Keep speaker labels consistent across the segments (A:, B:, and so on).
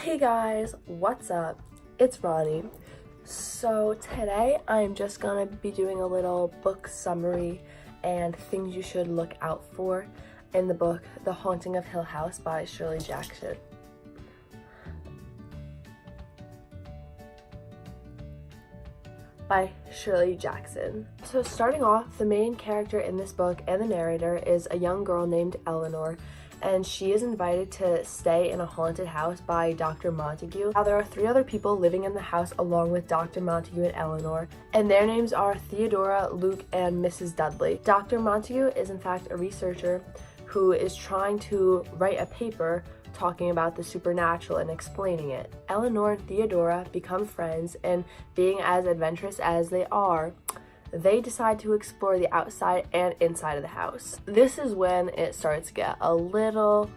A: Hey guys, what's up? It's Ronnie. So today I'm just gonna be doing a little book summary and things you should look out for in the book The Haunting of Hill House by Shirley Jackson. So starting off, the main character in this book and the narrator is a young girl named Eleanor, and she is invited to stay in a haunted house by Dr. Montague. Now there are 3 other people living in the house along with Dr. Montague and Eleanor, and their names are Theodora, Luke, and Mrs. Dudley. Dr. Montague is in fact a researcher who is trying to write a paper talking about the supernatural and explaining it. Eleanor and Theodora become friends, and being as adventurous as they are, they decide to explore the outside and inside of the house. This is when it starts to get a little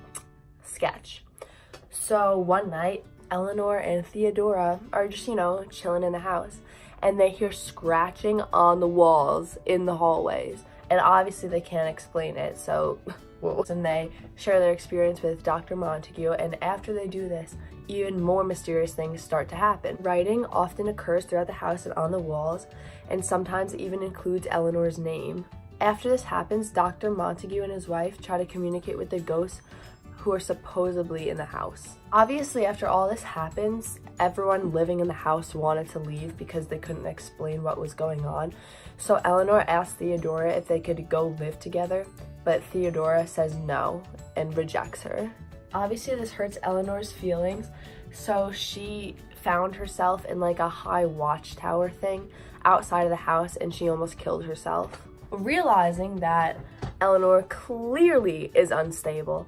A: sketch. So one night, Eleanor and Theodora are just, chilling in the house, and they hear scratching on the walls in the hallways. And obviously they can't explain it, so and they share their experience with Dr. Montague, and after they do this, even more mysterious things start to happen. Writing often occurs throughout the house and on the walls, and sometimes it even includes Eleanor's name. After this happens, Dr. Montague and his wife try to communicate with the ghosts who are supposedly in the house. Obviously, after all this happens, everyone living in the house wanted to leave because they couldn't explain what was going on. So Eleanor asked Theodora if they could go live together, but Theodora says no and rejects her. Obviously, this hurts Eleanor's feelings, so she found herself in like a high watchtower thing outside of the house, and she almost killed herself. Realizing that Eleanor clearly is unstable,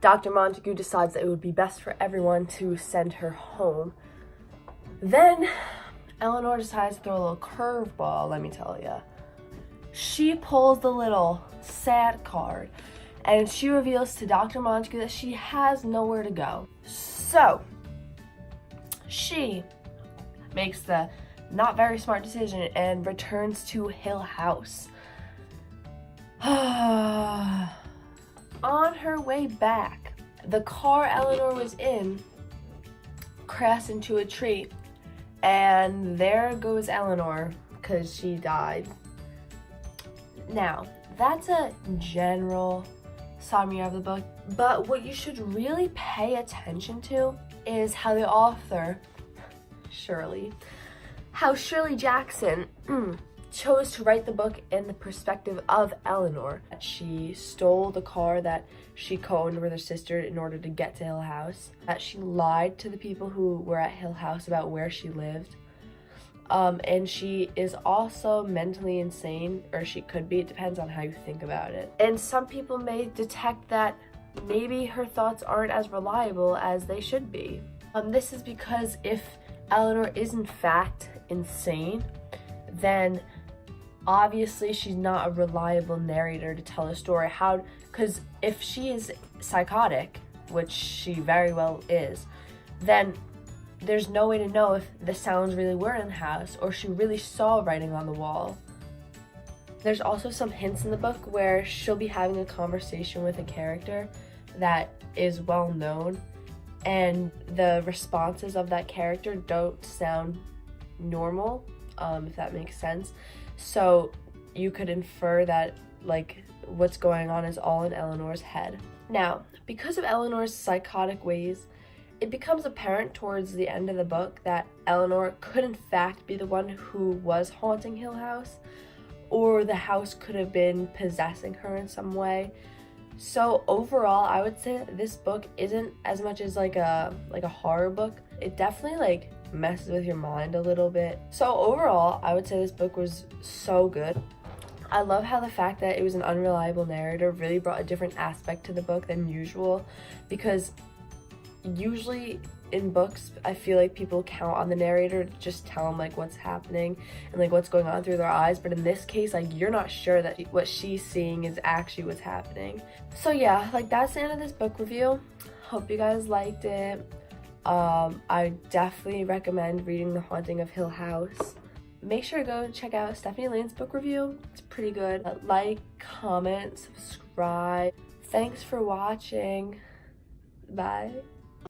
A: Dr. Montague decides that it would be best for everyone to send her home. Then Eleanor decides to throw a little curveball, let me tell you. She pulls the little sad card, and she reveals to Dr. Montague that she has nowhere to go. So she makes the not very smart decision and returns to Hill House. On her way back, the car Eleanor was in crashed into a tree, and there goes Eleanor because she died. Now, that's a general summary of the book, but what you should really pay attention to is how the author, Shirley Jackson, chose to write the book in the perspective of Eleanor. She stole the car that she co-owned with her sister in order to get to Hill House. That she lied to the people who were at Hill House about where she lived. And she is also mentally insane, or she could be, it depends on how you think about it. And some people may detect that maybe her thoughts aren't as reliable as they should be. This is because if Eleanor is in fact insane, then obviously she's not a reliable narrator to tell a story. Because if she is psychotic, which she very well is, then there's no way to know if the sounds really were in the house or she really saw writing on the wall. There's also some hints in the book where she'll be having a conversation with a character that is well known, and the responses of that character don't sound normal, if that makes sense. So you could infer that what's going on is all in Eleanor's head. Now, because of Eleanor's psychotic ways, it becomes apparent towards the end of the book that Eleanor could in fact be the one who was haunting Hill House, or the house could have been possessing her in some way. So overall, I would say this book isn't as much as like a horror book. It definitely messes with your mind a little bit. So overall, I would say this book was so good. I love how the fact that it was an unreliable narrator really brought a different aspect to the book than usual, because usually in books, I feel like people count on the narrator to just tell them what's happening and what's going on through their eyes, but in this case, you're not sure that what she's seeing is actually what's happening. So yeah, that's the end of this book review. Hope you guys liked it. I definitely recommend reading The Haunting of Hill House. Make sure to go check out Stephanie Lane's book review. It's pretty good. Like, comment, subscribe. Thanks for watching. Bye.